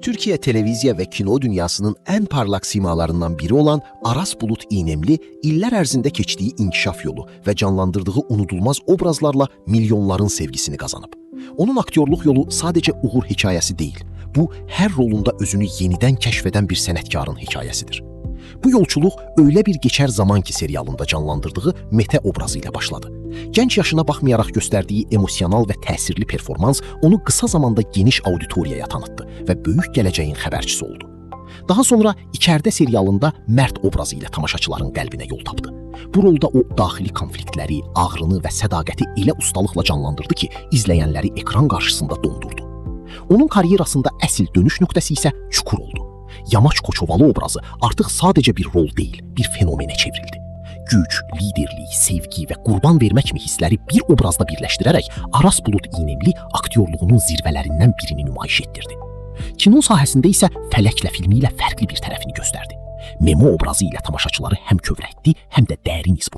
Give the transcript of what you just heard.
Türkiye televizya və kino dünyasının ən parlaq simalarından biri olan Aras Bulut İynemli illər ərzində keçdiyi inkişaf yolu və canlandırdığı unudulmaz obrazlarla milyonların sevgisini qazanıb. Onun aktyorluq yolu sadəcə uğur hekayəsi deyil, bu hər rolunda özünü yenidən kəşf edən bir sənətkarın hekayəsidir. Bu yolçuluq Öylə Bir Geçər Zaman Ki serialında canlandırdığı Mete obrazı ilə başladı. Gənc yaşına baxmayaraq göstərdiyi emosional və təsirli performans onu qısa zamanda geniş auditoriyaya tanıtdı və böyük gələcəyin xəbərçisi oldu. Daha sonra İçərdə serialında Mərd obrazı ilə tamaşaçıların qəlbinə yol tapdı. Bu rolda o daxili konfliktləri, ağrını və sədaqəti elə ustalıqla canlandırdı ki, izləyənləri ekran qarşısında dondurdu. Onun karyerasında əsl dönüş nöqtəsi isə Çukur oldu. Yamaç Koçovalı obrazı artıq sadəcə bir rol deyil, bir fenomenə çevrildi. Güc, liderlik, sevgi və qurban vermək kimi hissləri bir obrazda birləşdirərək Aras Bulut İynemli aktyorluğunun zirvələrindən birini nümayiş etdirdi. Kino sahəsində isə Fələklə filmi ilə fərqli bir tərəfini göstərdi. Memo obrazı ilə tamaşaçıları həm kövrəltdi, həm də dərin iz